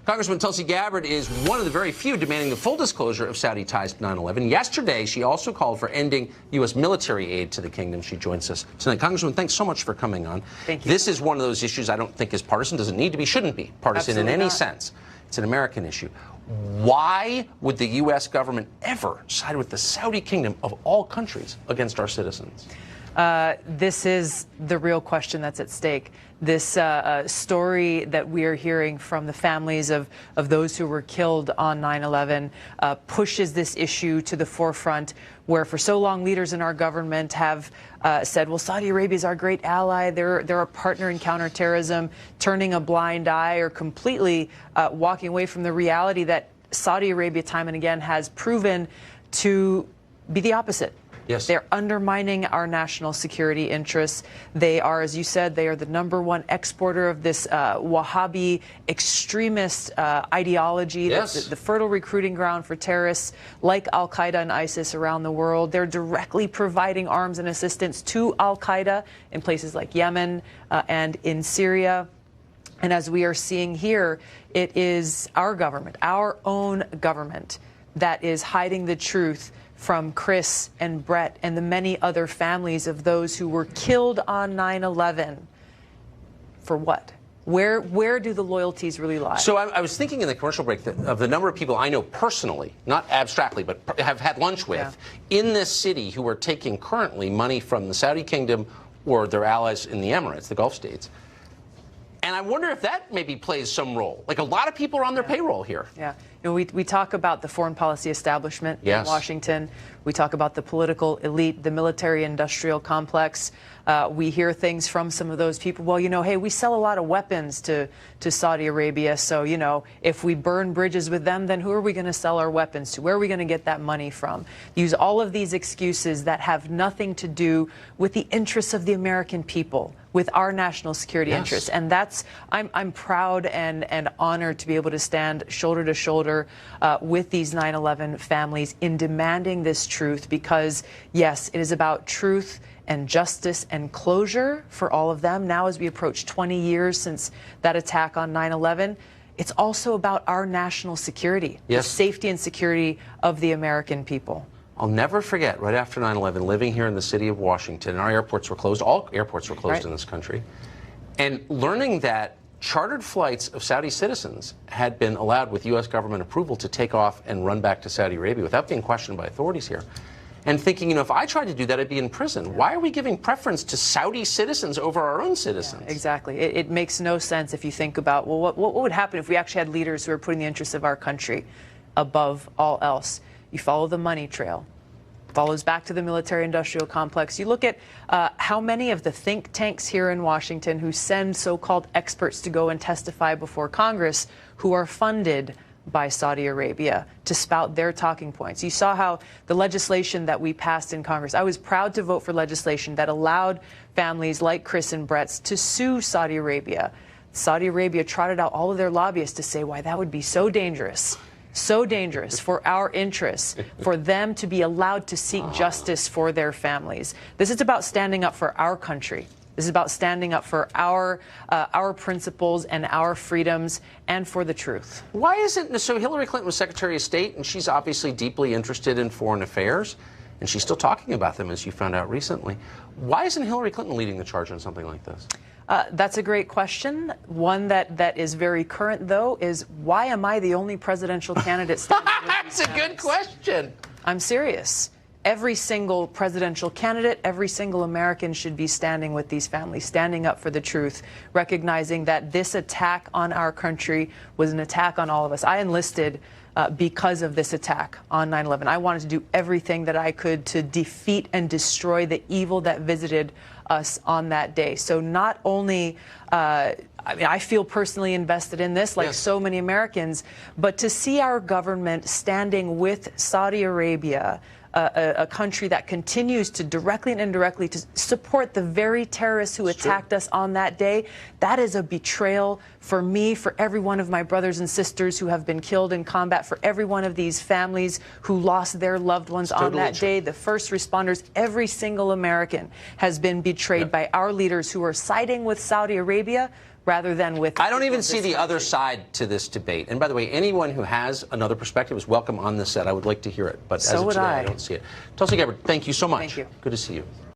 Congressman Tulsi Gabbard is one of the very few demanding the full disclosure of Saudi ties to 9/11. Yesterday, she also called for ending U.S. military aid to the kingdom. She joins us tonight. Congressman, thanks so much for coming on. Thank you. This is one of those issues I don't think is partisan, doesn't need to be, shouldn't be partisan Absolutely in any not. sense. It's an American issue. Why would the U.S. government ever side with the Saudi kingdom of all countries against our citizens? This is the real question that's at stake. This story that we are hearing from the families of those who were killed on 9/11 pushes this issue to the forefront, where for so long leaders in our government have said, well, Saudi Arabia is our great ally, they're a partner in counterterrorism, turning a blind eye or completely walking away from the reality that Saudi Arabia time and again has proven to be the opposite. Yes. They're undermining our national security interests. They are, as you said, they are the #1 exporter of this Wahhabi extremist ideology. Yes. That's the fertile recruiting ground for terrorists like Al-Qaeda and ISIS around the world. They're directly providing arms and assistance to Al-Qaeda in places like Yemen and in Syria. And as we are seeing here, it is our government, our own government, that is hiding the truth from Chris and Brett and the many other families of those who were killed on 9/11. For what? Where do the loyalties really lie? So I was thinking in the commercial break of the number of people I know personally, not abstractly, but have had lunch with in this city who are taking currently money from the Saudi kingdom or their allies in the Emirates, the Gulf states. And I wonder if that maybe plays some role. Like, a lot of people are on their payroll here. Yeah. You know, we talk about the foreign policy establishment in Washington. We talk about the political elite, the military-industrial complex. We hear things from some of those people. Well, you know, hey, we sell a lot of weapons to Saudi Arabia. So, you know, if we burn bridges with them, then who are we going to sell our weapons to? Where are we going to get that money from? Use all of these excuses that have nothing to do with the interests of the American people, with our national security interests. And that's, I'm proud and honored to be able to stand shoulder to shoulder with these 9/11 families in demanding this truth, because, yes, it is about truth and justice and closure for all of them. Now, as we approach 20 years since that attack on 9/11, it's also about our national security, the safety and security of the American people. I'll never forget, right after 9/11, living here in the city of Washington, our airports were closed, all airports were closed in this country, and learning that chartered flights of Saudi citizens had been allowed with U.S. government approval to take off and run back to Saudi Arabia without being questioned by authorities here. And thinking, you know, if I tried to do that, I'd be in prison. Why are we giving preference to Saudi citizens over our own citizens? Yeah, exactly. It makes no sense if you think about, well, what would happen if we actually had leaders who are putting the interests of our country above all else? You follow the money trail. Follows back to the military-industrial complex. You look at how many of the think tanks here in Washington who send so-called experts to go and testify before Congress who are funded by Saudi Arabia to spout their talking points. You saw how the legislation that we passed in Congress, I was proud to vote for legislation that allowed families like Chris and Brett's to sue Saudi Arabia. Saudi Arabia trotted out all of their lobbyists to say why that would be so dangerous. So dangerous for our interests, for them to be allowed to seek justice for their families. This is about standing up for our country. This is about standing up for our principles and our freedoms and for the truth. Why isn't, so Hillary Clinton was Secretary of State, and she's obviously deeply interested in foreign affairs, and she's still talking about them, as you found out recently. Why isn't Hillary Clinton leading the charge on something like this? That's a great question. One that is very current, though, is why am I the only presidential candidate standing with That's a good question. I'm serious. Every single presidential candidate, every single American should be standing with these families, standing up for the truth, recognizing that this attack on our country was an attack on all of us. I enlisted because of this attack on 9/11. I wanted to do everything that I could to defeat and destroy the evil that visited us on that day. So not only, I mean, I feel personally invested in this, like so many Americans, but to see our government standing with Saudi Arabia, a country that continues to directly and indirectly to support the very terrorists who attacked us on that day, that is a betrayal for me, for every one of my brothers and sisters who have been killed in combat, for every one of these families who lost their loved ones on that day, the first responders, every single American has been betrayed by our leaders who are siding with Saudi Arabia rather than with. I don't even see the other side to this debate. And by the way, anyone who has another perspective is welcome on this set. I would like to hear it. But as of today, I don't see it. Tulsi Gabbard, thank you so much. Thank you. Good to see you.